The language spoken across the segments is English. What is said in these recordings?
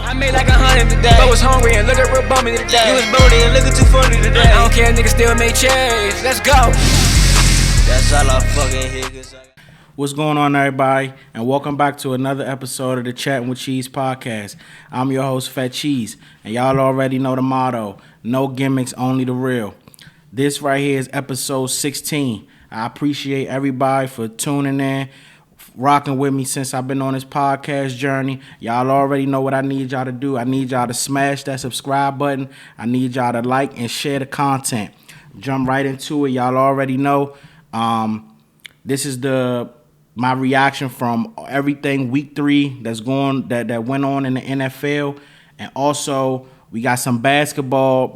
I made like 100 today, but was hungry and looking real bummy today. You was bony and looking too funny today. I don't care, niggas still make change. Let's go. That's all I fucking hear. What's going on, everybody, and welcome back to another episode of the Chatting with Cheeze podcast. I'm your host, Fat Cheeze, and y'all already know the motto: no gimmicks, only the real. This right here is episode 16. I appreciate everybody for tuning in, rocking with me since I've been on this podcast journey. Y'all already know what I need y'all to do. I need y'all to smash that subscribe button. I need y'all to like and share the content. Jump right into it. Y'all already know. This is my reaction from everything week 3 that went on in the NFL, and also we got some basketball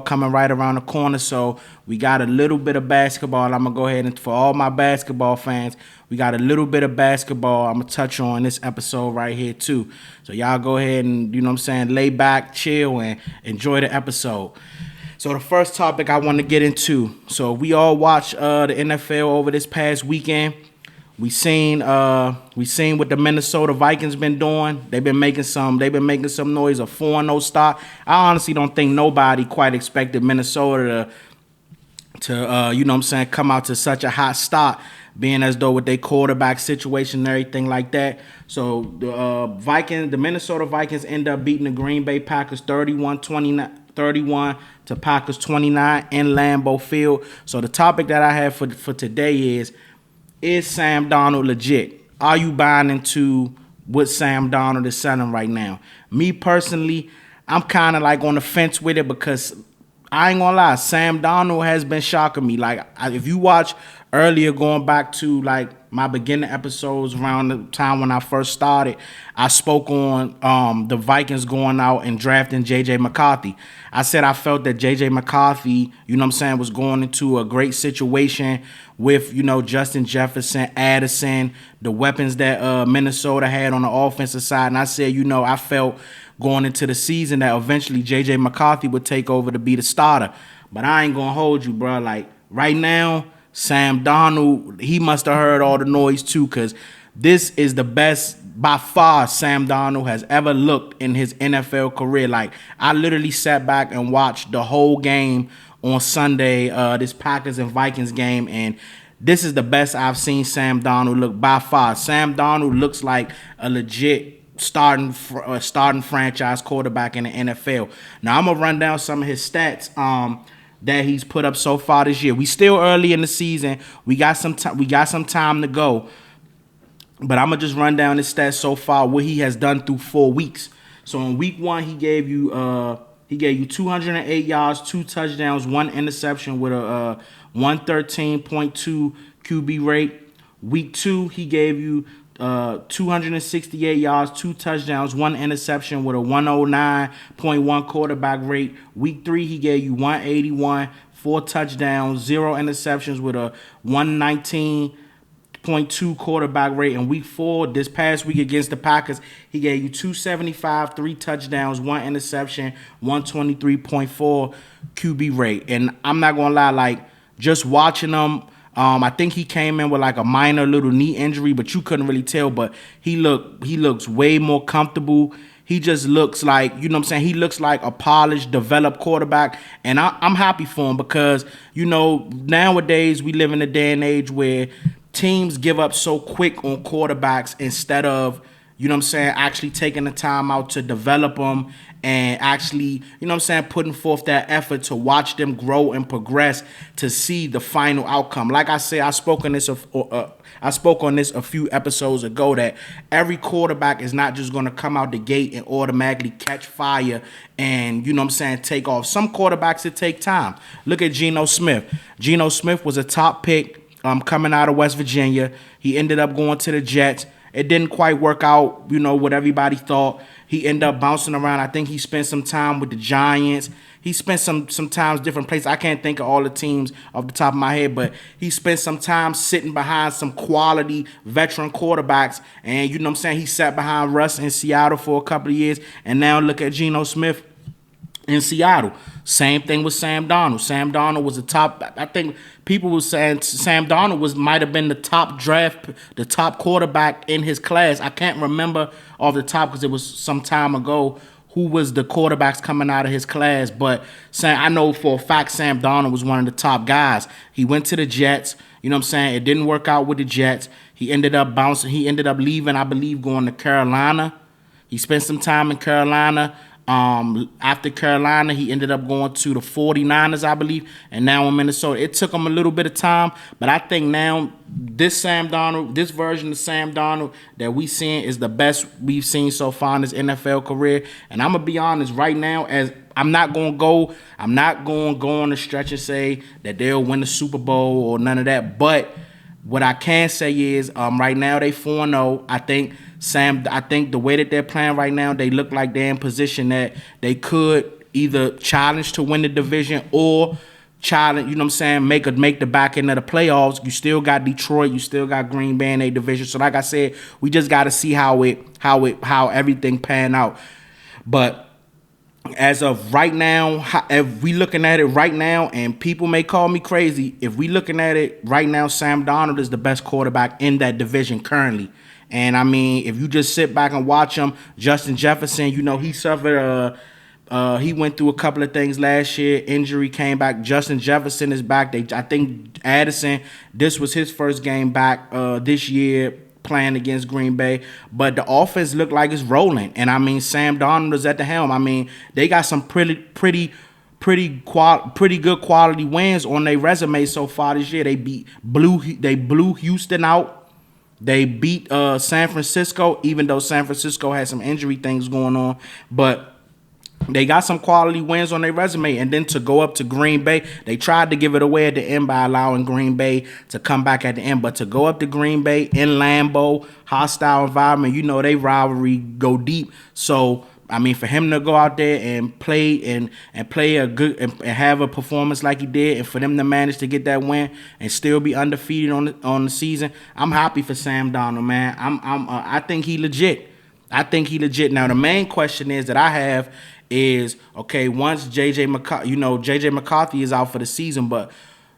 coming right around the corner. So we got a little bit of basketball. I'm gonna go ahead and, for all my basketball fans, we got a little bit of basketball I'm gonna touch on this episode right here too. So y'all go ahead and, you know what I'm saying, lay back, chill, and enjoy the episode. So the first topic I want to get into. So we all watched the NFL over this past weekend. We seen what the Minnesota Vikings been doing. They've been making some noise. A 4-0 start. I honestly don't think nobody quite expected Minnesota to you know what I'm saying, come out to such a hot start, being as though with their quarterback situation and everything like that. So the Minnesota Vikings end up beating the Green Bay Packers 31 to Packers 29 in Lambeau Field. So the topic that I have for today is Sam Darnold legit? Are you buying into what Sam Darnold is selling right now? Me personally, I'm kind of like on the fence with it, because I ain't gonna lie, Sam Darnold has been shocking me. Like, if you watch earlier, going back to like my beginning episodes around the time when I first started, I spoke on the Vikings going out and drafting J.J. McCarthy. I said I felt that J.J. McCarthy, you know what I'm saying, was going into a great situation with, you know, Justin Jefferson, Addison, the weapons that Minnesota had on the offensive side. And I said, you know, I felt going into the season that eventually J.J. McCarthy would take over to be the starter. But I ain't gonna hold you, bro. Like, right now, Sam Darnold, he must have heard all the noise too, because this is the best by far Sam Darnold has ever looked in his NFL career. Like, I literally sat back and watched the whole game on Sunday, this Packers and Vikings game, and this is the best I've seen Sam Darnold look by far. Sam Darnold looks like a legit starting franchise quarterback in the NFL. Now I'm gonna run down some of his stats that he's put up so far this year. We still early in the season. We got some time to go. But I'm gonna just run down his stats so far, what he has done through 4 weeks. So in week 1, he gave you 208 yards, 2 touchdowns, 1 interception with a 113.2 QB rate. Week 2, he gave you 268 yards, 2 touchdowns, 1 interception with a 109.1 quarterback rate. Week 3, he gave you 181, 4 touchdowns, 0 interceptions with a 119.2 quarterback rate. In week 4, this past week against the Packers, he gave you 275, 3 touchdowns, 1 interception, 123.4 QB rate. And I'm not gonna lie, like, just watching him, I think he came in with like a minor little knee injury, but you couldn't really tell. But he looks way more comfortable. He just looks like, you know what I'm saying, he looks like a polished, developed quarterback. And I'm happy for him, because, you know, nowadays we live in a day and age where teams give up so quick on quarterbacks instead of, you know what I'm saying, actually taking the time out to develop them and actually, you know what I'm saying, putting forth that effort to watch them grow and progress to see the final outcome. Like I said, I spoke on this a few episodes ago, that every quarterback is not just going to come out the gate and automatically catch fire and, you know what I'm saying, take off. Some quarterbacks, it take time. Look at Geno Smith. Geno Smith was a top pick coming out of West Virginia. He ended up going to the Jets. It didn't quite work out, you know, what everybody thought. He ended up bouncing around. I think he spent some time with the Giants. He spent some times different places. I can't think of all the teams off the top of my head, but he spent some time sitting behind some quality veteran quarterbacks. And, you know what I'm saying, he sat behind Russ in Seattle for a couple of years. And now look at Geno Smith in Seattle. Same thing with Sam Darnold. Sam Darnold was the top. I think people were saying Sam Darnold might have been the top quarterback in his class. I can't remember off the top because it was some time ago who was the quarterbacks coming out of his class. But I know for a fact Sam Darnold was one of the top guys. He went to the Jets. You know what I'm saying? It didn't work out with the Jets. He ended up bouncing. He ended up leaving, I believe, going to Carolina. He spent some time in Carolina. After Carolina, he ended up going to the 49ers, I believe, and now in Minnesota. It took him a little bit of time, but I think now this version of Sam Darnold that we seeing is the best we've seen so far in his NFL career. And I'm gonna be honest, right now, as I'm not gonna go on the stretch and say that they'll win the Super Bowl or none of that. But what I can say is, right now they 4-0. I think the way that they're playing right now, they look like they're in position that they could either challenge to win the division or challenge, you know what I'm saying, make the back end of the playoffs. You still got Detroit, you still got Green Bay in a division. So like I said, we just got to see how everything pan out. But as of right now, if we looking at it right now, and people may call me crazy, if we looking at it right now, Sam Darnold is the best quarterback in that division currently. And I mean, if you just sit back and watch him, Justin Jefferson, you know, he suffered he went through a couple of things last year. Injury, came back. Justin Jefferson is back. I think Addison, this was his first game back this year playing against Green Bay. But the offense looked like it's rolling. And I mean, Sam Darnold is at the helm. I mean, they got some pretty good quality wins on their resume so far this year. They blew Houston out. They beat San Francisco, even though San Francisco had some injury things going on. But they got some quality wins on their resume. And then to go up to Green Bay, they tried to give it away at the end by allowing Green Bay to come back at the end. But to go up to Green Bay in Lambeau, hostile environment, you know, they rivalry go deep. So I mean, for him to go out there and play and play a good and have a performance like he did, and for them to manage to get that win and still be undefeated on the season, I'm happy for Sam Darnold, man. I think he legit. Now the main question is that I have is, okay, once JJ McCarthy is out for the season, but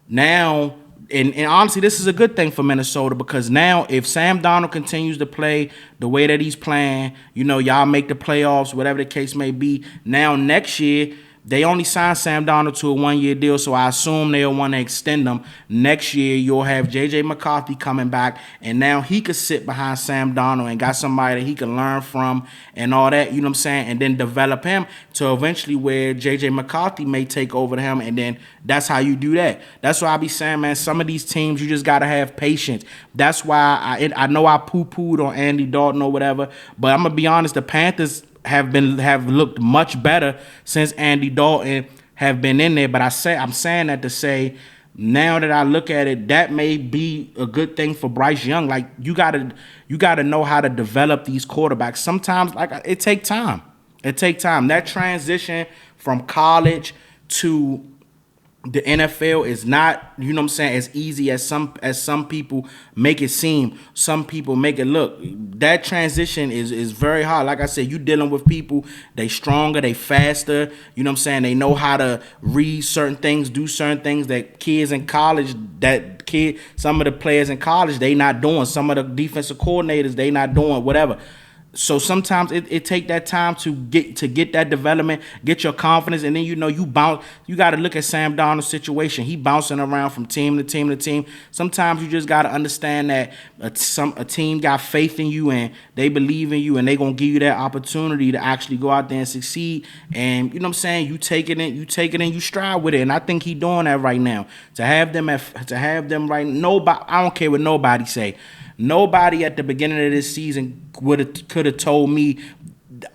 now. And honestly, this is a good thing for Minnesota, because now if Sam Darnold continues to play the way that he's playing, you know, y'all make the playoffs, whatever the case may be. Now next year, they only signed Sam Darnold to a 1-year deal, so I assume they'll want to extend him. Next year, you'll have J.J. McCarthy coming back, and now he could sit behind Sam Darnold and got somebody that he can learn from and all that, you know what I'm saying, and then develop him to eventually where J.J. McCarthy may take over to him, and then that's how you do that. That's why I be saying, man, some of these teams, you just got to have patience. That's why I know I poo-pooed on Andy Dalton or whatever, but I'm going to be honest, the Panthers have looked much better since Andy Dalton have been in there. But I'm saying that to say, now that I look at it, that may be a good thing for Bryce Young. Like, you gotta know how to develop these quarterbacks. Sometimes, like, it take time. That transition from college to the NFL is not, you know what I'm saying, as easy as some people make it seem. Some people make it look. That transition is very hard. Like I said, you dealing with people, they stronger, they faster, you know what I'm saying, they know how to read certain things, do certain things that some of the players in college, they not doing. Some of the defensive coordinators, they not doing, whatever. So sometimes it take that time to get that development, get your confidence, and then you bounce. You got to look at Sam Darnold's situation. He bouncing around from team to team to team. Sometimes you just got to understand that a team got faith in you and they believe in you, and they gonna give you that opportunity to actually go out there and succeed. And you know what I'm saying, you take it and you stride with it. And I think he doing that right now. To have them right. Nobody. I don't care what nobody say. Nobody at the beginning of this season could have told me.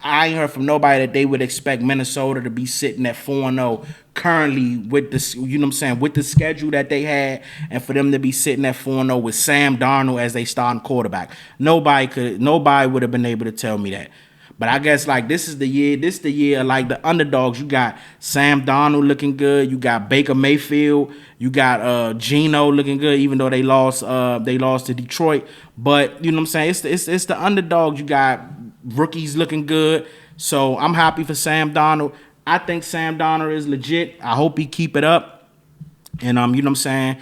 I ain't heard from nobody that they would expect Minnesota to be sitting at 4-0 currently with the, you know what I'm saying, with the schedule that they had, and for them to be sitting at 4-0 with Sam Darnold as they starting quarterback. Nobody would have been able to tell me that. But I guess, like, this is the year like the underdogs. You got Sam Darnold looking good. You got Baker Mayfield. You got Geno looking good, even though they lost to Detroit. But you know what I'm saying? It's the underdogs. You got rookies looking good. So I'm happy for Sam Darnold. I think Sam Darnold is legit. I hope he keep it up. And you know what I'm saying?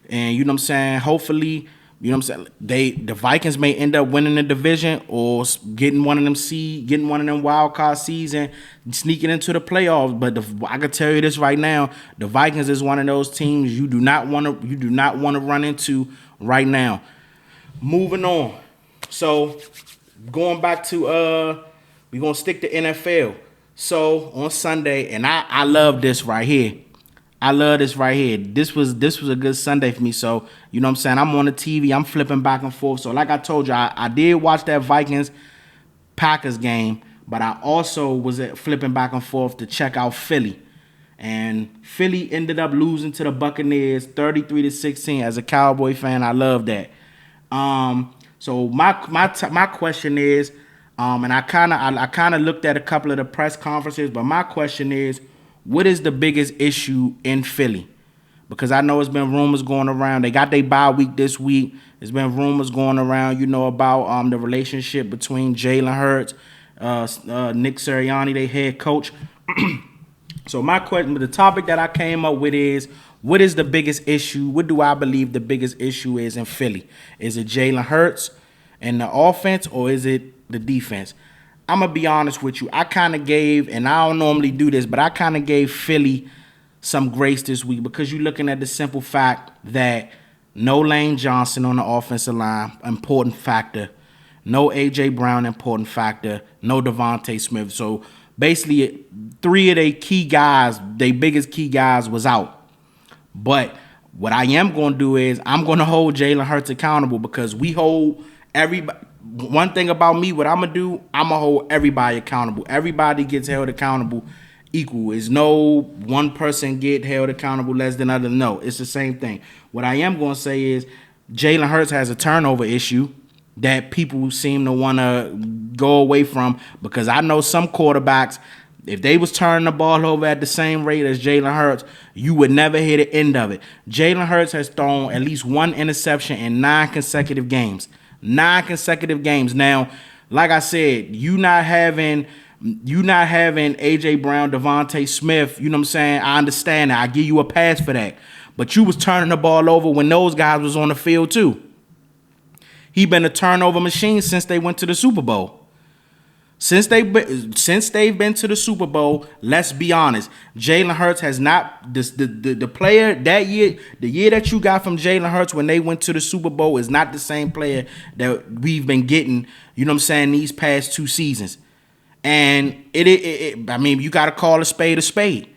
And you know what I'm saying? Hopefully, you know what I'm saying? The Vikings may end up winning the division or getting one of them wild card seeds and sneaking into the playoffs. But I can tell you this right now: the Vikings is one of those teams you do not want to run into right now. Moving on. So going back to we're gonna stick to NFL. So on Sunday, and I love this right here. I love this right here. This was a good Sunday for me. So, you know what I'm saying? I'm on the TV. I'm flipping back and forth. So, like I told you, I did watch that Vikings-Packers game, but I also was flipping back and forth to check out Philly. And Philly ended up losing to the Buccaneers 33-16. As a Cowboy fan, I love that. So my question is, and I kind of looked at a couple of the press conferences, but my question is, what is the biggest issue in Philly? Because I know it's been rumors going around. They got their bye week this week. There's been rumors going around, you know, about the relationship between Jalen Hurts, Nick Sirianni, their head coach. So my question, the topic that I came up with is, what is the biggest issue? What do I believe the biggest issue is in Philly? Is it Jalen Hurts and the offense, or is it the defense? I'm going to be honest with you. I kind of gave, and I don't normally do this, but I kind of gave Philly some grace this week because you're looking at the simple fact that no Lane Johnson on the offensive line, important factor. No A.J. Brown, important factor. No Devante Smith. So basically, three of their key guys, their biggest key guys, was out. But what I am going to do is I'm going to hold Jalen Hurts accountable because we hold everybody. One thing about me, what I'm going to do, I'm going to hold everybody accountable. Everybody gets held accountable equal. It's no one person get held accountable less than other. No, it's the same thing. What I am going to say is Jalen Hurts has a turnover issue that people seem to want to go away from because I know some quarterbacks, if they was turning the ball over at the same rate as Jalen Hurts, you would never hear the end of it. Jalen Hurts has thrown at least one interception in 9 consecutive games. 9 consecutive games. Now, like I said, you not having A.J. Brown, Devante Smith, you know what I'm saying? I understand that. I give you a pass for that. But you was turning the ball over when those guys was on the field too. He been a turnover machine since they went to the Super Bowl. Since they've been to the Super Bowl, let's be honest, Jalen Hurts has not the player that year, the year that you got from Jalen Hurts when they went to the Super Bowl is not the same player that we've been getting, you know what I'm saying, these past 2 seasons. And I mean, you got to call a spade a spade.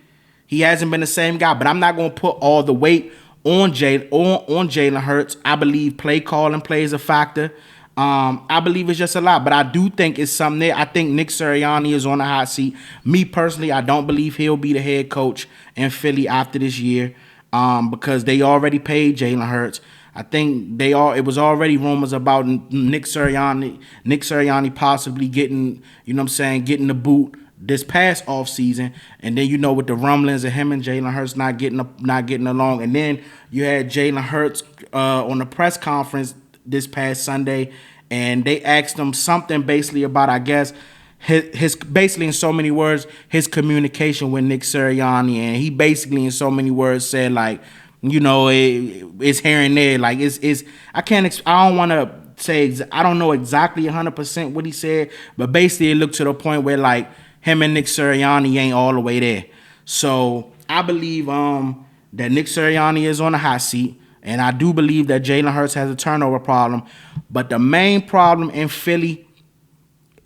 He hasn't been the same guy, but I'm not going to put all the weight on Jalen Hurts. I believe play calling plays a factor. I believe it's just a lot, but I do think it's something there. I think Nick Sirianni is on the hot seat. Me personally, I don't believe he'll be the head coach in Philly after this year because they already paid Jalen Hurts. I think it was already rumors about Nick Sirianni possibly getting, you know what I'm saying, getting the boot this past offseason. And then, you know, with the rumblings of him and Jalen Hurts not getting along. And then you had Jalen Hurts on the press conference this past Sunday, and they asked him something basically about, I guess, his basically in so many words, his communication with Nick Sirianni, and he basically in so many words said, like, you know, it's here and there, like it's I don't want to say I don't know exactly 100% what he said, but basically it looked to the point where like him and Nick Sirianni ain't all the way there. So I believe that Nick Sirianni is on the hot seat. And I do believe that Jalen Hurts has a turnover problem. But the main problem in Philly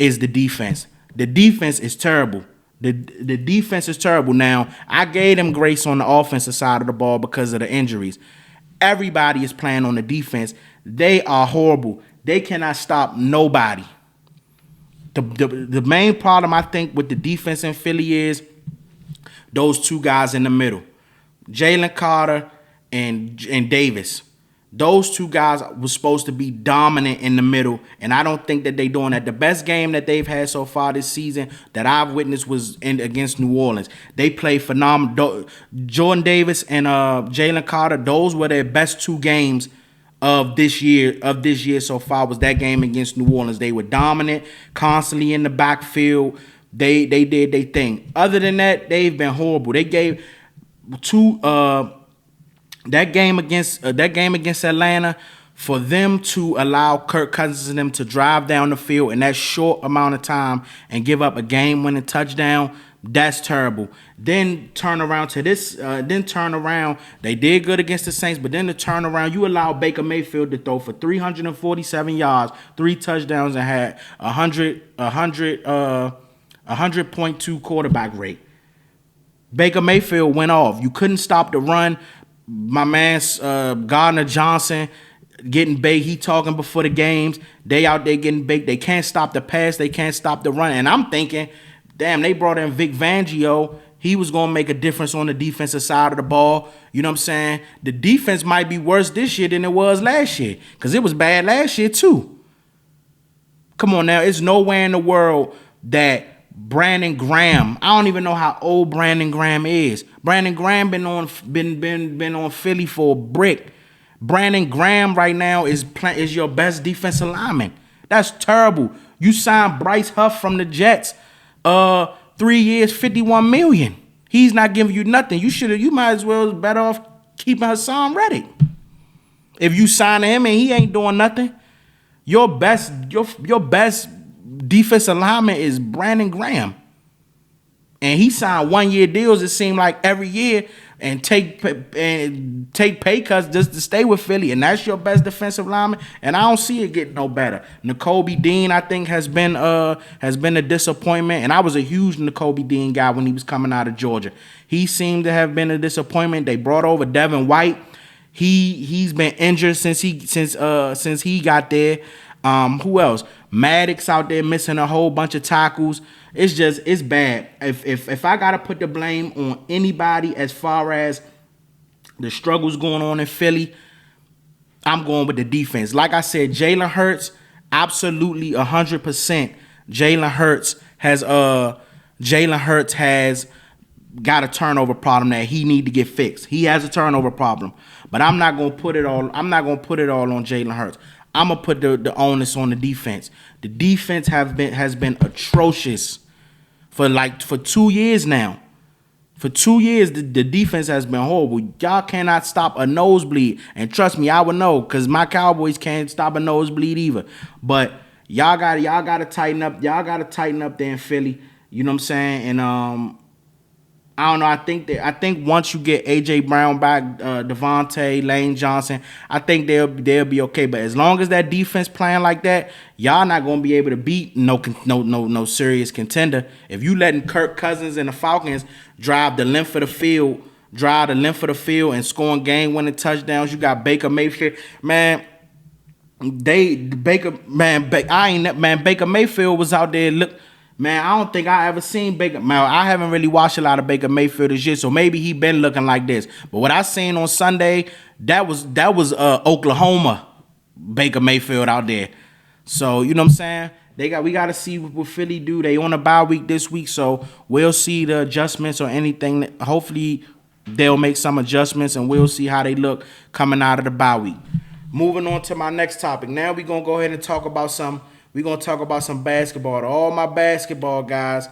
is the defense. The defense is terrible. The defense is terrible. Now, I gave them grace on the offensive side of the ball because of the injuries. Everybody is playing on the defense. They are horrible. They cannot stop nobody. The main problem, I think, with the defense in Philly is those 2 guys in the middle. Jalen Carter and Davis. Those 2 guys were supposed to be dominant in the middle, and I don't think that they're doing that. The best game that they've had so far this season that I've witnessed was against New Orleans. They played phenomenal. Jordan Davis and Jalen Carter, those were their best 2 games of this year so far was that game against New Orleans. They were dominant, constantly in the backfield, they did their thing. Other than that, they've been horrible. They gave that game against Atlanta, for them to allow Kirk Cousins and them to drive down the field in that short amount of time and give up a game-winning touchdown. That's terrible. Then turn around to this. They did good against the Saints, but then to turn around, you allow Baker Mayfield to throw for 347 yards, 3 touchdowns, and had 100.2 quarterback rate. Baker Mayfield went off. You couldn't stop the run. My man Gardner Johnson getting baked. He talking before the games. They out there getting baked. They can't stop the pass. They can't stop the run. And I'm thinking, damn, they brought in Vic Fangio. He was going to make a difference on the defensive side of the ball. You know what I'm saying? The defense might be worse this year than it was last year, because it was bad last year too. Come on now. It's nowhere in the world that Brandon Graham, I don't even know how old Brandon Graham is. Brandon Graham been on Philly for a brick. Brandon Graham right now is your best defensive lineman. That's terrible. You signed Bryce Huff from the Jets. 3 years, $51 million. He's not giving you nothing. You might as well better off keeping Hassan Reddick. If you sign him and he ain't doing nothing, your best defensive lineman is Brandon Graham. And he signed 1-year deals, it seemed like, every year, and take pay cuts just to stay with Philly. And that's your best defensive lineman. And I don't see it getting no better. Nakobe Dean, I think, has been a disappointment. And I was a huge Nakobe Dean guy when he was coming out of Georgia. He seemed to have been a disappointment. They brought over Devin White. He's been injured since he got there. Who else? Maddox out there missing a whole bunch of tackles. It's bad. If I gotta put the blame on anybody as far as the struggles going on in Philly, I'm going with the defense. Like I said, Jalen Hurts, absolutely 100%. Jalen Hurts has got a turnover problem that he need to get fixed. He has a turnover problem, but I'm not gonna put it all on Jalen Hurts. I'm gonna put the onus on the defense. The defense has been atrocious for 2 years now. For 2 years, the defense has been horrible. Y'all cannot stop a nosebleed, and trust me, I would know, because my Cowboys can't stop a nosebleed either. But y'all gotta tighten up. Y'all gotta tighten up there in Philly. You know what I'm saying? And I don't know. I think once you get AJ Brown back, Devante, Lane Johnson, I think they'll be okay. But as long as that defense playing like that, y'all not gonna be able to beat no serious contender. If you letting Kirk Cousins and the Falcons drive the length of the field and scoring game-winning touchdowns, you got Baker Mayfield, man. Baker Mayfield was out there. Look. Man, I don't think I ever seen Baker. Man, I haven't really watched a lot of Baker Mayfield this year, so maybe he been looking like this. But what I seen on Sunday, that was Oklahoma Baker Mayfield out there. So you know what I'm saying? We got to see what Philly do. They on a bye week this week, so we'll see the adjustments or anything. Hopefully, they'll make some adjustments, and we'll see how they look coming out of the bye week. Moving on to my next topic. Now we're gonna go ahead and talk about some. We're going to talk about some basketball. To all my basketball guys,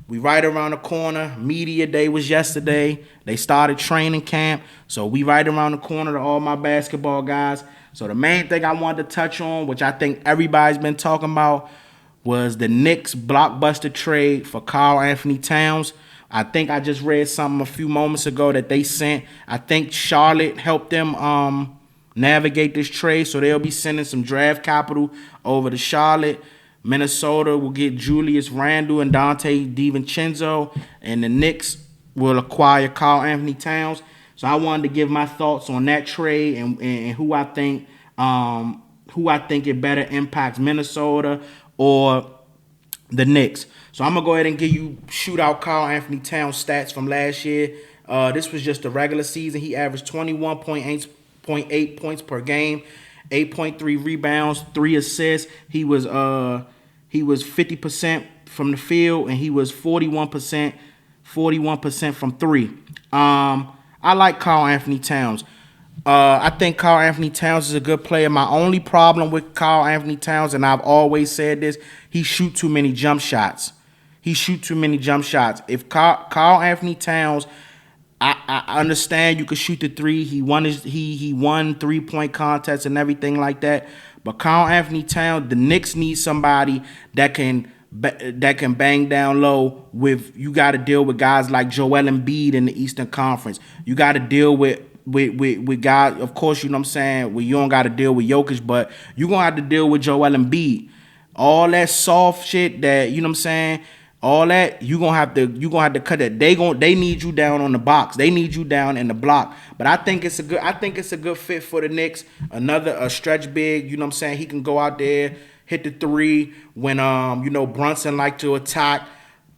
we right around the corner. Media day was yesterday. They started training camp. So we right around the corner to all my basketball guys. So the main thing I wanted to touch on, which I think everybody's been talking about, was the Knicks blockbuster trade for Karl Anthony Towns. I think I just read something a few moments ago that they sent. I think Charlotte helped them navigate this trade, so they'll be sending some draft capital over to Charlotte. Minnesota will get Julius Randle and Donte DiVincenzo, and the Knicks will acquire Karl Anthony Towns. So I wanted to give my thoughts on that trade and who I think it better impacts, Minnesota or the Knicks. So I'm gonna go ahead and shoot out Karl Anthony Towns stats from last year. This was just the regular season. He averaged 21.8 points per game, 8.3 rebounds, 3 assists. He was 50% from the field, and he was 41% from 3. I like Karl Anthony Towns. I think Karl Anthony Towns is a good player. My only problem with Karl Anthony Towns, and I've always said this, he shoot too many jump shots. He shoot too many jump shots. If Karl Anthony Towns, I understand you could shoot the three. He won 3-point contests and everything like that. But Karl Anthony Towns, the Knicks need somebody that can bang down low. You got to deal with guys like Joel Embiid in the Eastern Conference. You got to deal with guys, of course, you know what I'm saying. Well, you don't got to deal with Jokic, but you gonna have to deal with Joel Embiid. All that soft shit that, you know what I'm saying. All that you gonna have to cut that. They need you down on the box. They need you down in the block. But I think it's a good fit for the Knicks. A stretch big. You know what I'm saying. He can go out there, hit the three when Brunson like to attack.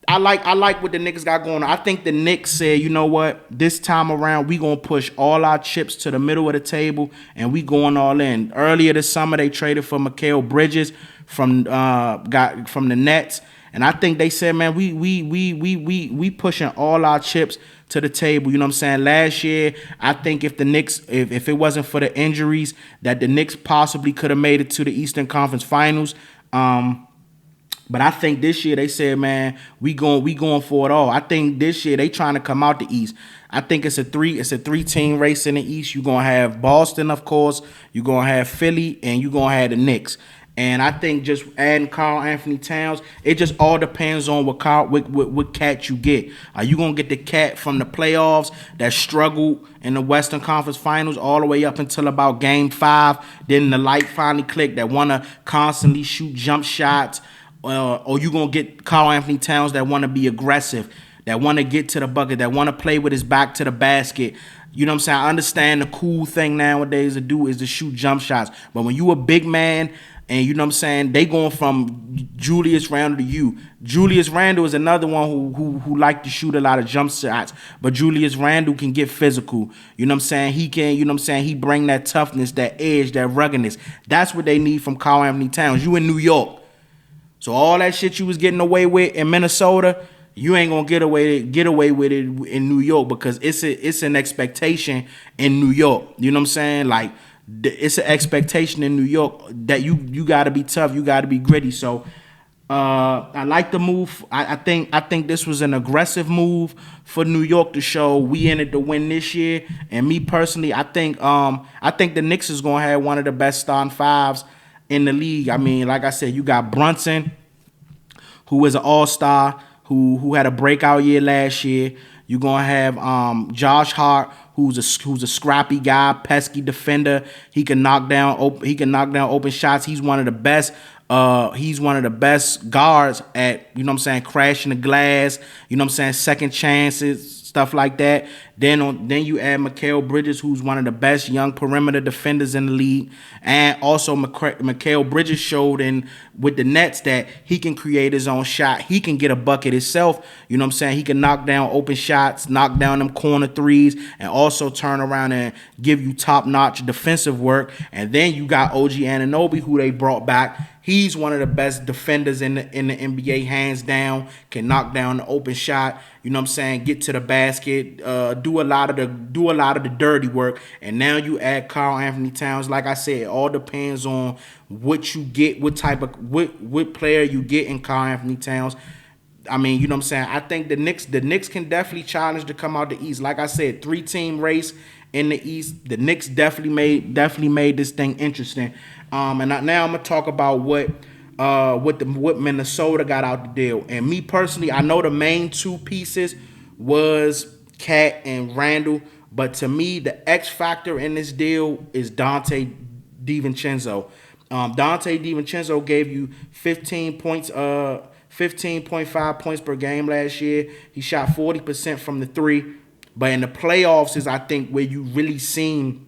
I like what the Knicks got going on. I think the Knicks said, you know what, this time around we gonna push all our chips to the middle of the table and we going all in. Earlier this summer they traded for Mikal Bridges from the Nets. And I think they said, man, we pushing all our chips to the table. You know what I'm saying? Last year, I think if the Knicks, if it wasn't for the injuries, that the Knicks possibly could have made it to the Eastern Conference Finals. But I think this year they said, man, we going for it all. I think this year they trying to come out the East. I think it's a 3-team race in the East. You're gonna have Boston, of course. You're gonna have Philly, and you're gonna have the Knicks. And I think just adding Karl Anthony Towns, it just all depends on what cat you get. Are you going to get the cat from the playoffs that struggled in the Western Conference Finals all the way up until about Game 5, then the light finally clicked, that want to constantly shoot jump shots? Or you going to get Karl Anthony Towns that want to be aggressive, that want to get to the bucket, that want to play with his back to the basket? You know what I'm saying? I understand the cool thing nowadays to do is to shoot jump shots. But when you a big man, and you know what I'm saying, they going from Julius Randle to you. Julius Randle is another one who like to shoot a lot of jump shots, but Julius Randle can get physical. You know what I'm saying? He can, you know what I'm saying, he bring that toughness, that edge, that ruggedness. That's what they need from Karl Anthony Towns. You in New York. So all that shit you was getting away with in Minnesota, you ain't gonna get away with it in New York, because it's an expectation in New York. You know what I'm saying? Like, it's an expectation in New York that you got to be tough, you got to be gritty. So I like the move. I think this was an aggressive move for New York to show we in it to win this year. And me personally, I think the Knicks is gonna have one of the best starting fives in the league. I mean, like I said, you got Brunson, who is an all-star, who had a breakout year last year. You're gonna have Josh Hart, who's a scrappy guy, pesky defender. He can knock down open shots. He's one of the best. He's one of the best guards at, you know what I'm saying, crashing the glass. You know what I'm saying, second chances, stuff like that. Then you add Mikal Bridges, who's one of the best young perimeter defenders in the league. And also Mikal Bridges showed with the Nets that he can create his own shot. He can get a bucket himself. You know what I'm saying? He can knock down open shots, knock down them corner threes, and also turn around and give you top-notch defensive work. And then you got OG Anunoby, who they brought back. He's one of the best defenders in the NBA, hands down. Can knock down the open shot. You know what I'm saying? Get to the basket. Do a lot of the dirty work. And now you add Karl Anthony Towns. Like I said, it all depends on what you get, what player you get in Karl Anthony Towns. I mean, you know what I'm saying? I think the Knicks can definitely challenge to come out the East. Like I said, 3-team race in the East. The Knicks definitely made this thing interesting. And now I'm gonna talk about what Minnesota got out the deal. And me personally, I know the main two pieces was Cat and Randle, but to me, the X factor in this deal is Donte DiVincenzo. Donte DiVincenzo gave you 15 points, 15.5 points per game last year. He shot 40% from the three, but in the playoffs is, I think, where you really seen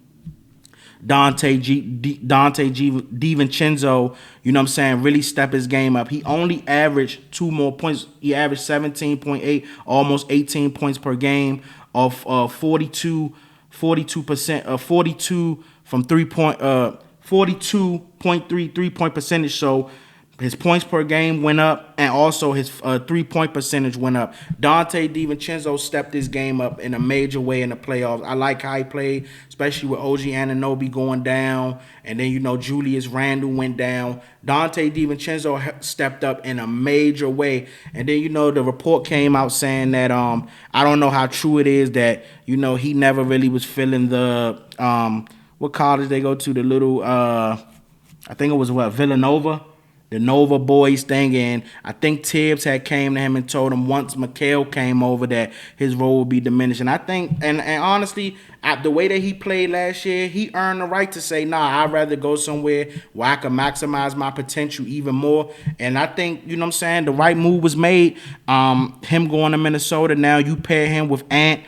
Donte DiVincenzo, you know what I'm saying, really step his game up. He only averaged 2 more points. He averaged 17.8, almost 18 points per game of 42% 42 from 3-point 42.3 3-point percentage. So His points per game went up, and also his 3-point percentage went up. Donte DiVincenzo stepped his game up in a major way in the playoffs. I like how he played, especially with OG Anunoby going down, and then Julius Randle went down. Donte DiVincenzo stepped up in a major way, and then the report came out saying that I don't know how true it is that he never really was feeling the what college they go to, the little I think it was Villanova. The Nova boys thing, and I think Tibbs had came to him and told him once Mikal came over that his role would be diminished. And I think, and honestly, the way that he played last year, he earned the right to say, nah, I'd rather go somewhere where I can maximize my potential even more. And I think, the right move was made. Him going to Minnesota, now you pair him with Ant.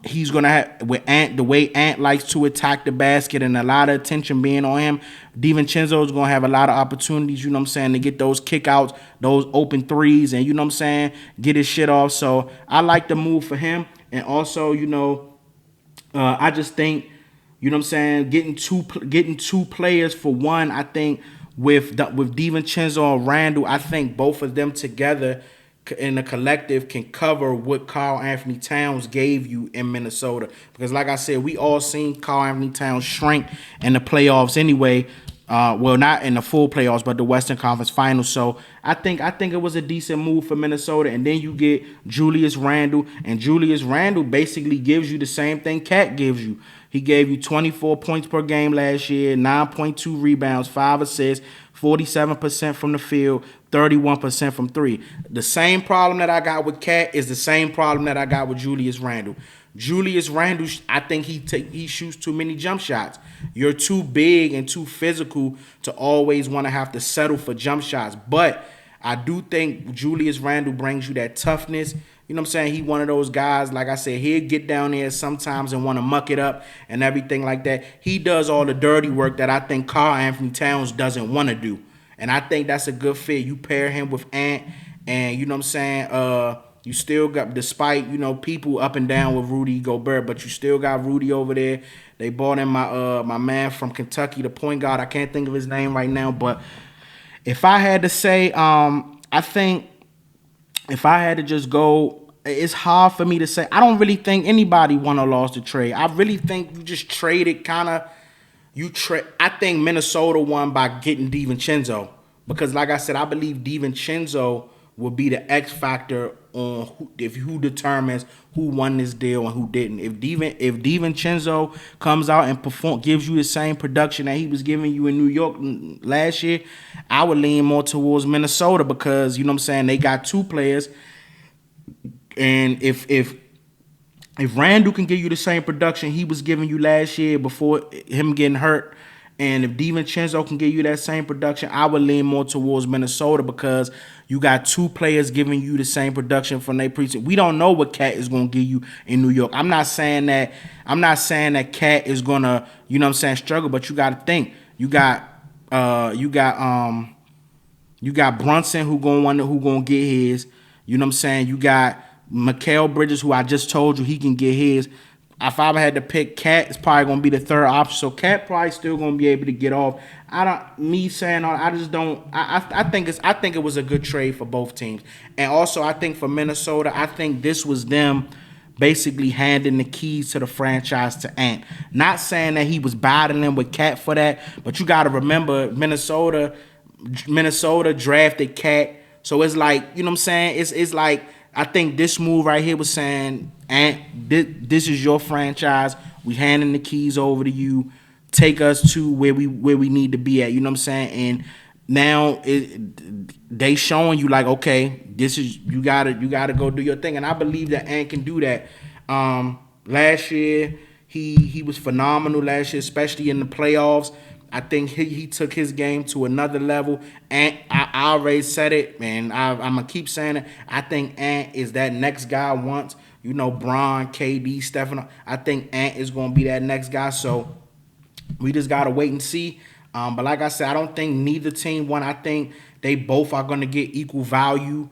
He's gonna have with Ant, the way Ant likes to attack the basket and a lot of attention being on him. DiVincenzo is gonna have a lot of opportunities, to get those kickouts, those open threes, and get his shit off. So I like the move for him, and also I just think getting two players for one. I think with DiVincenzo and Randle, I think both of them together in the collective can cover what Karl Anthony Towns gave you in Minnesota. Because like I said, we all seen Karl Anthony Towns shrink in the playoffs anyway. Well, not in the full playoffs, but the Western Conference Finals. So I think it was a decent move for Minnesota. And then you get Julius Randle, and Julius Randle basically gives you the same thing Cat gives you. He gave you 24 points per game last year, 9.2 rebounds, 5 assists, 47% from the field, 31% from three. The same problem that I got with Cat is the same problem that I got with Julius Randle. Julius Randle, I think he shoots too many jump shots. You're too big and too physical to always want to have to settle for jump shots. But I do think Julius Randle brings you that toughness. He one of those guys, like I said, he'll get down there sometimes and want to muck it up and everything like that. He does all the dirty work that I think Karl Anthony Towns doesn't want to do. And I think that's a good fit. You pair him with Ant, and you still got, despite, people up and down with Rudy Gobert, but you still got Rudy over there. They brought in my man from Kentucky, the point guard. I can't think of his name right now, but if I had to say, I think if I had to just go, it's hard for me to say. I don't really think anybody won or lost the trade. I really think you just traded I think Minnesota won by getting DiVincenzo, because like I said, I believe DiVincenzo will be the X factor on who determines who won this deal and who didn't. If DiVincenzo comes out and gives you the same production that he was giving you in New York last year, I would lean more towards Minnesota, because they got two players, and if Randle can give you the same production he was giving you last year before him getting hurt, and if DiVincenzo can give you that same production, I would lean more towards Minnesota, because you got two players giving you the same production from their precinct. We don't know what Cat is going to give you in New York. I'm not saying that Cat is going to, struggle, but you got to think. You got Brunson who going to get his. You got Mikal Bridges, who I just told you he can get his. If I had to pick, Cat is probably going to be the third option. So Cat probably still going to be able to get off. I think it was a good trade for both teams. And also, I think for Minnesota, I think this was them basically handing the keys to the franchise to Ant. Not saying that he was battling with Cat for that, but you got to remember Minnesota drafted Cat. So it's like, it's like, I think this move right here was saying, Ant, this is your franchise. We handing the keys over to you. Take us to where we need to be at. And now they showing you like, okay, this is you gotta go do your thing. And I believe that Ant can do that. Last year he was phenomenal last year, especially in the playoffs. I think he took his game to another level. And I already said it, man. I'm going to keep saying it. I think Ant is that next guy once. Bron, KD, Stephen. I think Ant is going to be that next guy. So we just got to wait and see. But like I said, I don't think neither team won. I think they both are going to get equal value.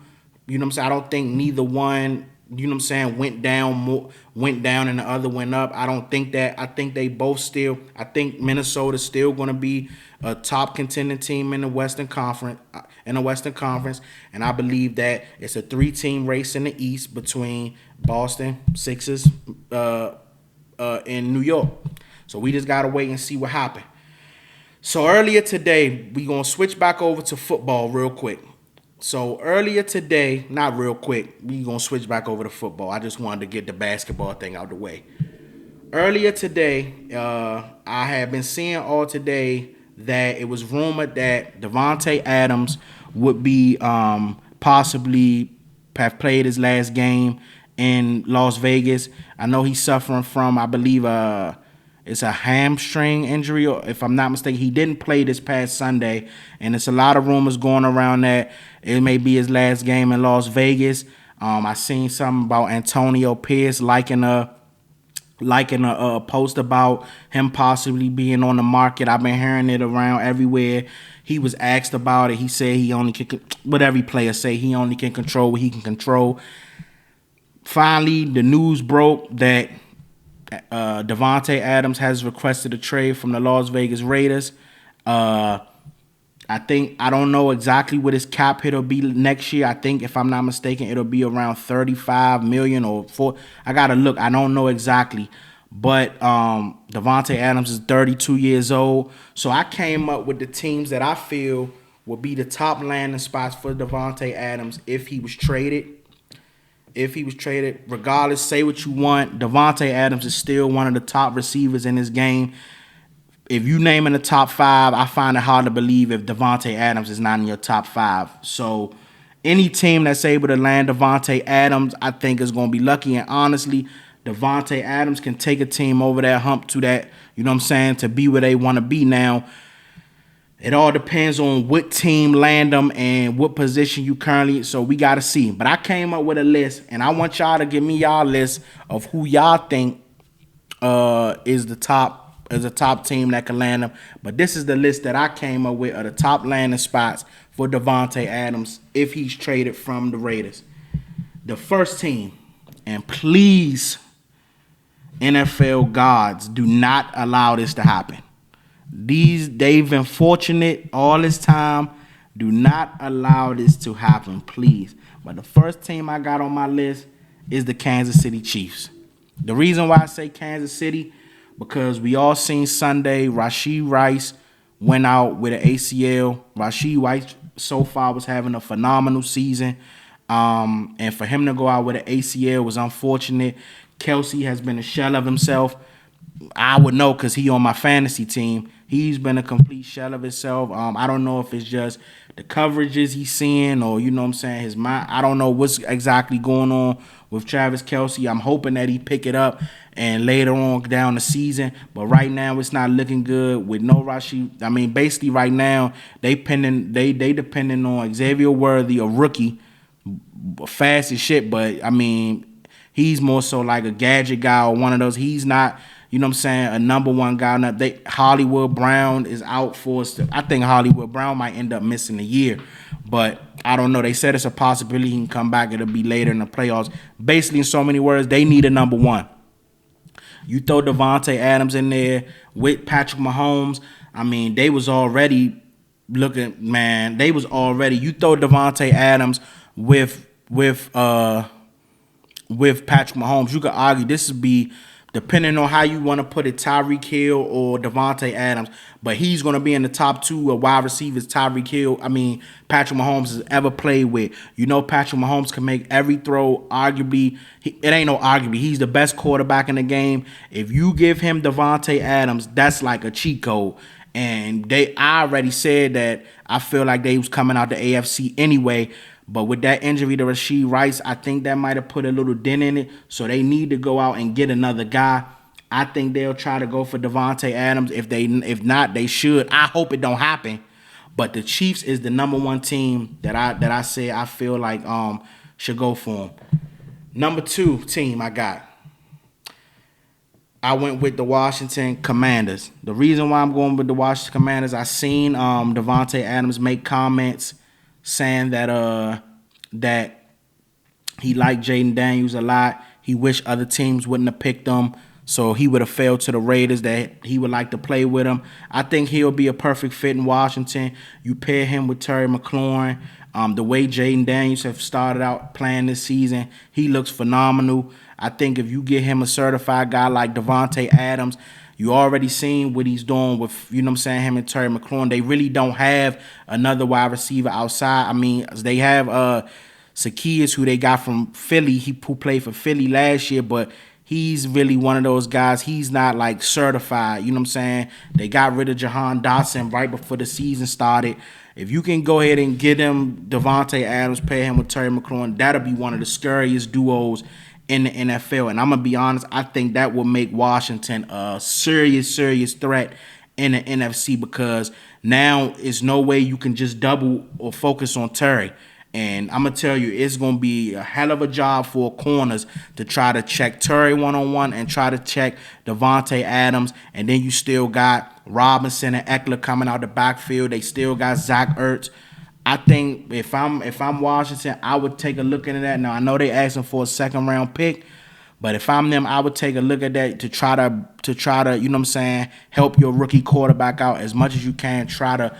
I don't think neither one you know what I'm saying, went down and the other went up. I don't think that. I think they both still. I think Minnesota's still going to be a top contending team in the Western Conference. And I believe that it's a 3-team race in the East between Boston, Sixers, in New York. So we just gotta wait and see what happened. So earlier today, we gonna switch back over to football real quick. So earlier today, not real quick, we gonna switch back over to football. I just wanted to get the basketball thing out of the way. Earlier today, I had been seeing all today that it was rumored that Davante Adams would be possibly have played his last game in Las Vegas. I know he's suffering from, I believe, it's a hamstring injury, or if I'm not mistaken. He didn't play this past Sunday, and it's a lot of rumors going around that it may be his last game in Las Vegas. I seen something about Antonio Pierce liking a post about him possibly being on the market. I've been hearing it around everywhere. He was asked about it. He said he only can, what every player say, he only can control what he can control. Finally, the news broke that Davante Adams has requested a trade from the Las Vegas Raiders. I don't know exactly what his cap hit will be next year. I think, if I'm not mistaken, it'll be around $35 million or $4. I gotta look. I don't know exactly. But Davante Adams is 32 years old. So I came up with the teams that I feel would be the top landing spots for Davante Adams if he was traded. Regardless, say what you want, Davante Adams is still one of the top receivers in this game. If you name in the top 5, I find it hard to believe if Davante Adams is not in your top 5. So any team that's able to land Davante Adams, I think is going to be lucky. And honestly, Davante Adams can take a team over that hump to that, you know what I'm saying, to be where they want to be now. It all depends on what team land them and what position you currently. So we got to see. But I came up with a list, and I want y'all to give me y'all list of who y'all think is a top team that can land them. But this is the list that I came up with of the top landing spots for Davante Adams if he's traded from the Raiders. The first team, and please, NFL gods, do not allow this to happen. They've been fortunate all this time. Do not allow this to happen, please. But the first team I got on my list is the Kansas City Chiefs. The reason why I say Kansas City, because we all seen Sunday, Rashee Rice went out with an ACL. Rashee Rice so far was having a phenomenal season. And for him to go out with an ACL was unfortunate. Kelsey has been a shell of himself. I would know because he on my fantasy team. He's been a complete shell of himself. I don't know if it's just the coverages he's seeing or, you know what I'm saying, his mind. I don't know what's exactly going on with Travis Kelsey. I'm hoping that he pick it up and later on down the season. But right now it's not looking good with no Rashee. I mean, basically right now they depending on Xavier Worthy, a rookie, fast as shit. But, I mean, he's more so like a gadget guy or one of those. He's not, you know what I'm saying, a number one guy. Now, Hollywood Brown is out for us. I think Hollywood Brown might end up missing a year. But I don't know. They said it's a possibility he can come back. It'll be later in the playoffs. Basically, in so many words, they need a number one. You throw Davante Adams in there with Patrick Mahomes. I mean, they was already looking, man. You throw Davante Adams with Patrick Mahomes. You could argue this would be, depending on how you want to put it, Tyreek Hill or Davante Adams. But he's going to be in the top 2 of wide receivers Patrick Mahomes has ever played with. You know, Patrick Mahomes can make every throw. Arguably, it ain't no arguably. He's the best quarterback in the game. If you give him Davante Adams, that's like a cheat code. And I already said that I feel like they was coming out the AFC anyway. But with that injury to Rashee Rice, I think that might have put a little dent in it. So they need to go out and get another guy. I think they'll try to go for Davante Adams. If not, they should. I hope it don't happen. But the Chiefs is the number one team that I say I feel like should go for them. Number 2 team I went with the Washington Commanders. The reason why I'm going with the Washington Commanders, I seen Davante Adams make comments saying that He liked Jaden Daniels a lot. He wished other teams wouldn't have picked him, so he would have failed to the Raiders that he would like to play with him. I think he'll be a perfect fit in Washington. You pair him with Terry McLaurin. The way Jaden Daniels have started out playing this season, he looks phenomenal. I think if you get him a certified guy like Davante Adams, you already seen what he's doing with, him and Terry McLaurin. They really don't have another wide receiver outside. I mean, they have Cheeze, who they got from Philly, who played for Philly last year, but he's really one of those guys. He's not like certified, They got rid of Jahan Dotson right before the season started. If you can go ahead and get him Davante Adams, pair him with Terry McLaurin, that'll be one of the scariest duos in the NFL. And I'm going to be honest, I think that will make Washington a serious threat in the NFC, because now there's no way you can just double or focus on Terry. And I'm going to tell you, it's going to be a hell of a job for corners to try to check Terry one-on-one and try to check Davante Adams. And then you still got Robinson and Eckler coming out the backfield. They still got Zach Ertz. I think if I'm Washington, I would take a look into that. Now, I know they asking for a second-round pick, but if I'm them, I would take a look at that to try to help your rookie quarterback out as much as you can. Try to,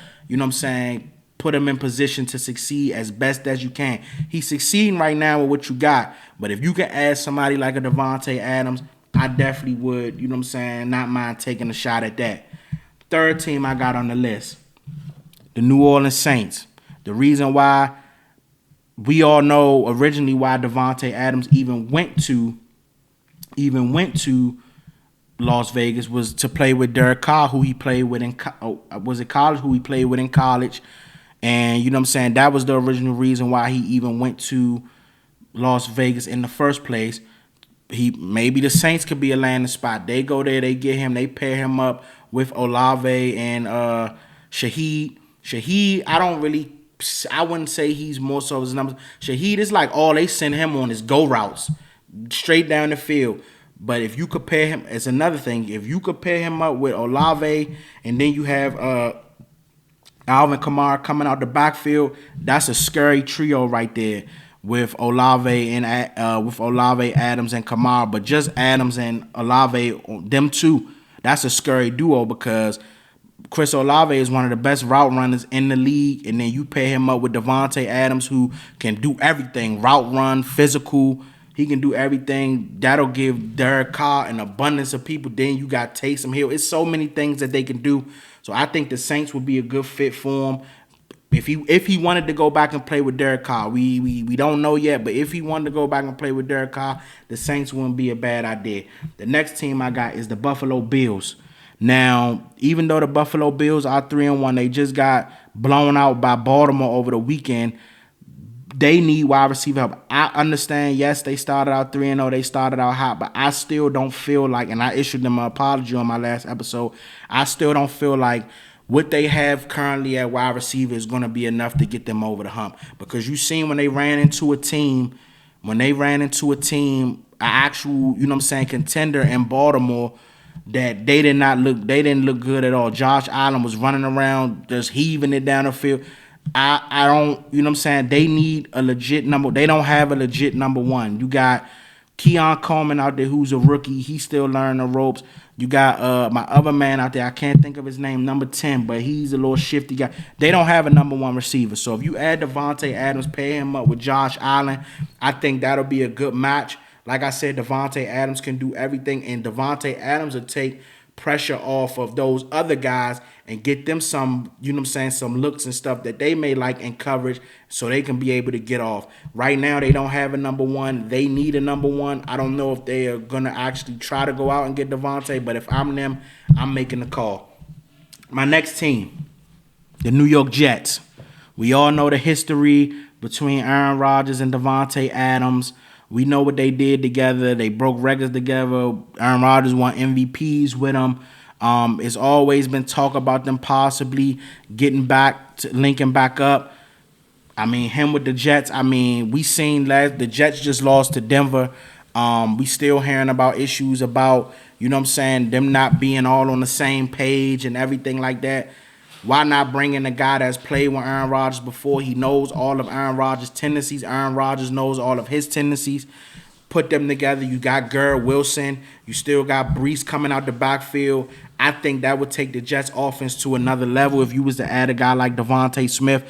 put him in position to succeed as best as you can. He's succeeding right now with what you got, but if you can add somebody like a Davante Adams, I definitely would, not mind taking a shot at that. Third team I got on the list, the New Orleans Saints. The reason why, we all know originally why Davante Adams even went to Las Vegas was to play with Derek Carr, who he played with in college, who he played with in college. And, that was the original reason why he even went to Las Vegas in the first place. Maybe the Saints could be a landing spot. They go there, they get him, they pair him up with Olave and Shaheed. Shaheed, I wouldn't say he's more so his numbers. Shaheed is like all they send him on is go routes, straight down the field. But if you compare him, it's another thing. If you compare him up with Olave, and then you have Alvin Kamara coming out the backfield, that's a scary trio right there with Olave Adams and Kamara. But just Adams and Olave, them two, that's a scary duo, because Chris Olave is one of the best route runners in the league, and then you pair him up with Davante Adams, who can do everything, route run, physical. He can do everything. That'll give Derek Carr an abundance of people. Then you got Taysom Hill. It's so many things that they can do. So I think the Saints would be a good fit for him. If he wanted to go back and play with Derek Carr, we don't know yet, but if he wanted to go back and play with Derek Carr, the Saints wouldn't be a bad idea. The next team I got is the Buffalo Bills. Now, even though the Buffalo Bills are 3-1, they just got blown out by Baltimore over the weekend. They need wide receiver help. I understand, yes, they started out 3-0, they started out hot, but I still don't feel like, and I issued them an apology on my last episode, I still don't feel like what they have currently at wide receiver is going to be enough to get them over the hump. Because you seen when they ran into a team, an actual, contender in Baltimore, that they didn't look good at all. Josh Allen was running around just heaving it down the field. I don't, they need a legit number. They don't have a legit number one. You got Keon Coleman out there who's a rookie. He's still learning the ropes. You got my other man out there. I can't think of his name, number 10, but he's a little shifty guy. They don't have a number one receiver. So if you add Davante Adams, pair him up with Josh Allen, I think that'll be a good match. Like I said, Davante Adams can do everything, and Davante Adams will take pressure off of those other guys and get them some, some looks and stuff that they may like in coverage so they can be able to get off. Right now, they don't have a number one. They need a number one. I don't know if they are going to actually try to go out and get Devante, but if I'm them, I'm making the call. My next team, the New York Jets. We all know the history between Aaron Rodgers and Davante Adams. We know what they did together. They broke records together. Aaron Rodgers won MVPs with them. It's always been talk about them possibly linking back up. I mean, him with the Jets. I mean, we seen the Jets just lost to Denver. We still hearing about issues about, them not being all on the same page and everything like that. Why not bring in a guy that's played with Aaron Rodgers before? He knows all of Aaron Rodgers' tendencies. Aaron Rodgers knows all of his tendencies. Put them together. You got Garrett Wilson. You still got Brees coming out the backfield. I think that would take the Jets offense to another level if you was to add a guy like Devante Smith.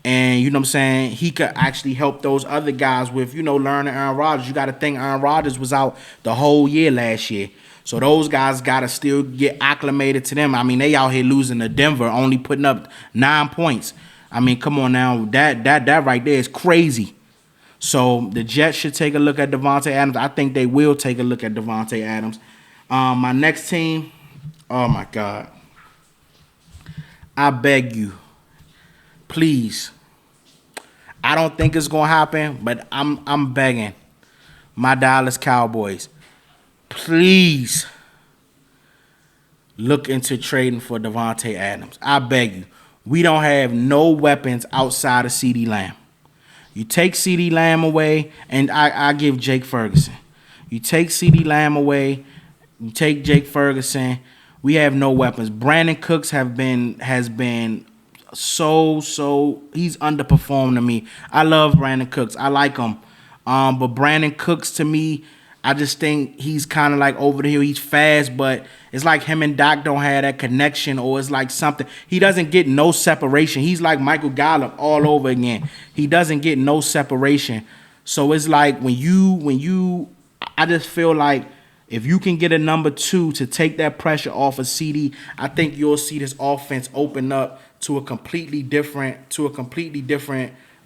And, you know what I'm saying, he could actually help those other guys with, learning Aaron Rodgers. You got to think Aaron Rodgers was out the whole year last year. So those guys got to still get acclimated to them. I mean, they out here losing to Denver, only putting up 9 points. I mean, come on now. That right there is crazy. So the Jets should take a look at Davante Adams. I think they will take a look at Davante Adams. My next team, oh, my God. I beg you, please. I don't think it's going to happen, but I'm begging my Dallas Cowboys. Please look into trading for Davante Adams. I beg you. We don't have no weapons outside of CeeDee Lamb. You take CeeDee Lamb away, and I give Jake Ferguson. You take CeeDee Lamb away, you take Jake Ferguson. We have no weapons. Brandon Cooks has been so he's underperformed to me. I love Brandon Cooks. I like him. But Brandon Cooks, to me, I just think he's kind of like over the hill. He's fast, but it's like him and Doc don't have that connection, or it's like something. He doesn't get no separation. He's like Michael Gallup all over again. He doesn't get no separation. So it's like when you, I just feel like if you can get a number 2 to take that pressure off of CD, I think you'll see this offense open up to a completely different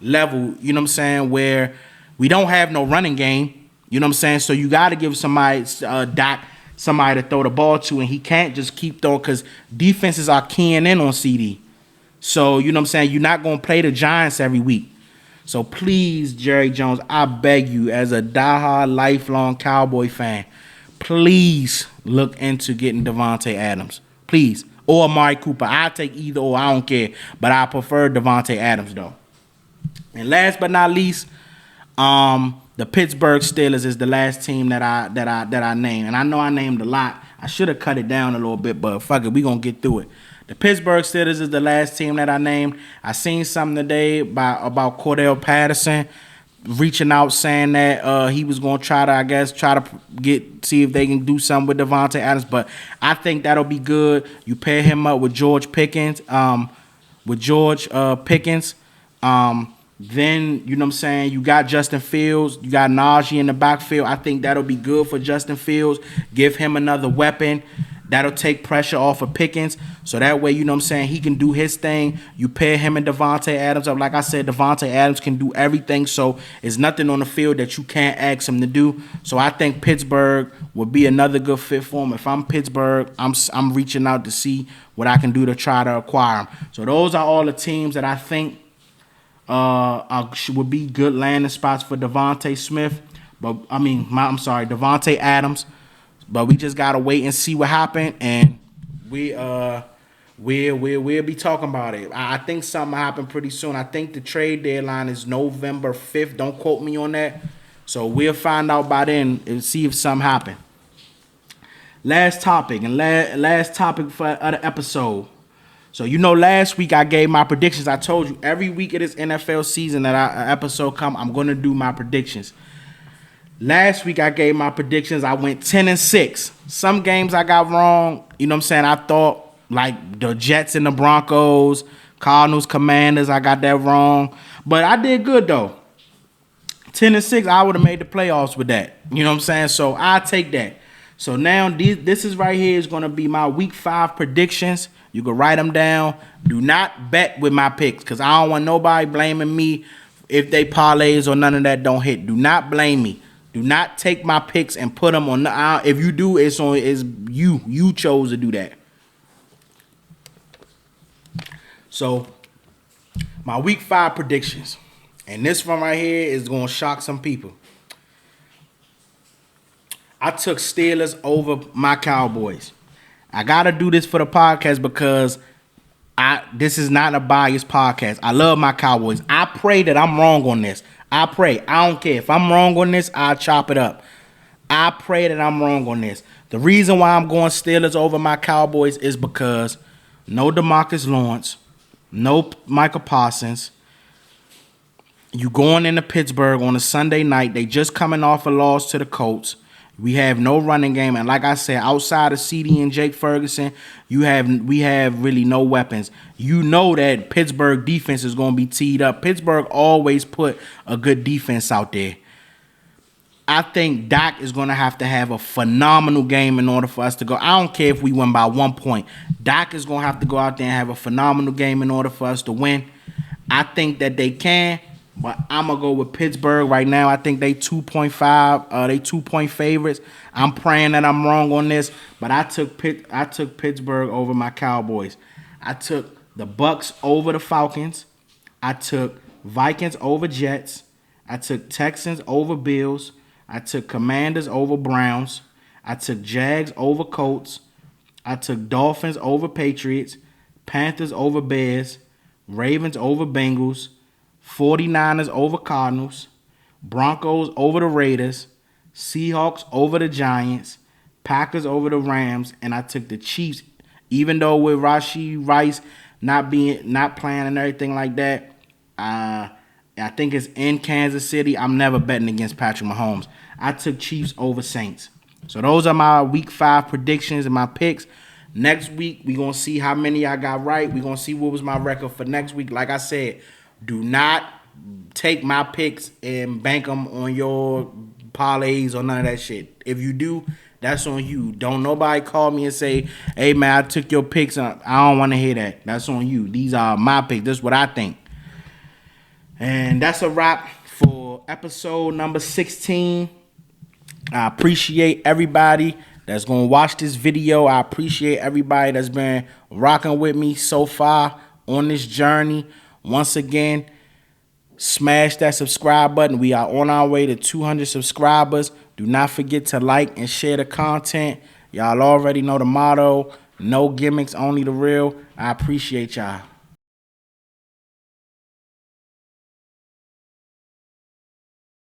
level. You know what I'm saying? Where we don't have no running game. You know what I'm saying? So you got to give somebody, Doc, somebody to throw the ball to, and he can't just keep throwing because defenses are keying in on CD. So, you know what I'm saying? You're not going to play the Giants every week. So please, Jerry Jones, I beg you, as a diehard, lifelong Cowboy fan, please look into getting Davante Adams. Please. Or Amari Cooper. I'll take either or. I don't care. But I prefer Davante Adams, though. And last but not least, the Pittsburgh Steelers is the last team that I named. And I know I named a lot. I should have cut it down a little bit, but fuck it, we going to get through it. The Pittsburgh Steelers is the last team that I named. I seen something today about Cordell Patterson reaching out saying that he was going to try to see if they can do something with Davante Adams. But I think that'll be good. You pair him up with George Pickens. Then, you know what I'm saying, you got Justin Fields, you got Najee in the backfield. I think that'll be good for Justin Fields. Give him another weapon. That'll take pressure off of Pickens. So that way, you know what I'm saying, he can do his thing. You pair him and Davante Adams up. Like I said, Davante Adams can do everything. So there's nothing on the field that you can't ask him to do. So I think Pittsburgh would be another good fit for him. If I'm Pittsburgh, I'm reaching out to see what I can do to try to acquire him. So those are all the teams that I think would be good landing spots for Devante Smith, Devante Adams. But we just gotta wait and see what happened, and we'll be talking about it. I think something happened pretty soon. I think the trade deadline is November 5th. Don't quote me on that. So we'll find out by then and see if something happened. Last topic for the episode. So, last week I gave my predictions. I told you every week of this NFL season that an episode come, I'm going to do my predictions. Last week I gave my predictions. I went 10-6. Some games I got wrong. You know what I'm saying? I thought like the Jets and the Broncos, Cardinals, Commanders, I got that wrong. But I did good though. 10-6, I would have made the playoffs with that. You know what I'm saying? So I take that. So now this is right here is going to be my week 5 predictions. You can write them down. Do not bet with my picks because I don't want nobody blaming me if they parlays or none of that don't hit. Do not blame me. Do not take my picks and put them on. If you do, it's you. You chose to do that. So my week 5 predictions, and this one right here is going to shock some people. I took Steelers over my Cowboys. I got to do this for the podcast because this is not a biased podcast. I love my Cowboys. I pray that I'm wrong on this. I pray. I don't care. If I'm wrong on this, I'll chop it up. I pray that I'm wrong on this. The reason why I'm going Steelers over my Cowboys is because no DeMarcus Lawrence, no Michael Parsons. You going into Pittsburgh on a Sunday night. They just coming off a loss to the Colts. We have no running game, and like I said, outside of CD and Jake Ferguson, we have really no weapons. You know that Pittsburgh defense is going to be teed up. Pittsburgh always put a good defense out there. I think Dak is going to have a phenomenal game in order for us to go. I don't care if we win by 1 point. Dak is going to have to go out there and have a phenomenal game in order for us to win. I think that they can. But I'm going to go with Pittsburgh right now. I think they 2.5. They 2-point favorites. I'm praying that I'm wrong on this. But I took Pittsburgh over my Cowboys. I took the Bucks over the Falcons. I took Vikings over Jets. I took Texans over Bills. I took Commanders over Browns. I took Jags over Colts. I took Dolphins over Patriots. Panthers over Bears. Ravens over Bengals. 49ers over Cardinals, Broncos over the Raiders, Seahawks over the Giants, Packers over the Rams, and I took the Chiefs. Even though with Rashee Rice not playing and everything like that, I think it's in Kansas City. I'm never betting against Patrick Mahomes. I took Chiefs over Saints. So those are my Week 5 predictions and my picks. Next week, we're going to see how many I got right. We're going to see what was my record for next week. Like I said, do not take my picks and bank them on your parlays or none of that shit. If you do, that's on you. Don't nobody call me and say, hey, man, I took your picks. I don't want to hear that. That's on you. These are my picks. That's what I think. And that's a wrap for episode number 16. I appreciate everybody that's going to watch this video. I appreciate everybody that's been rocking with me so far on this journey. Once again, smash that subscribe button. We are on our way to 200 subscribers. Do not forget to like and share the content. Y'all already know the motto. No gimmicks, only the real. I appreciate y'all.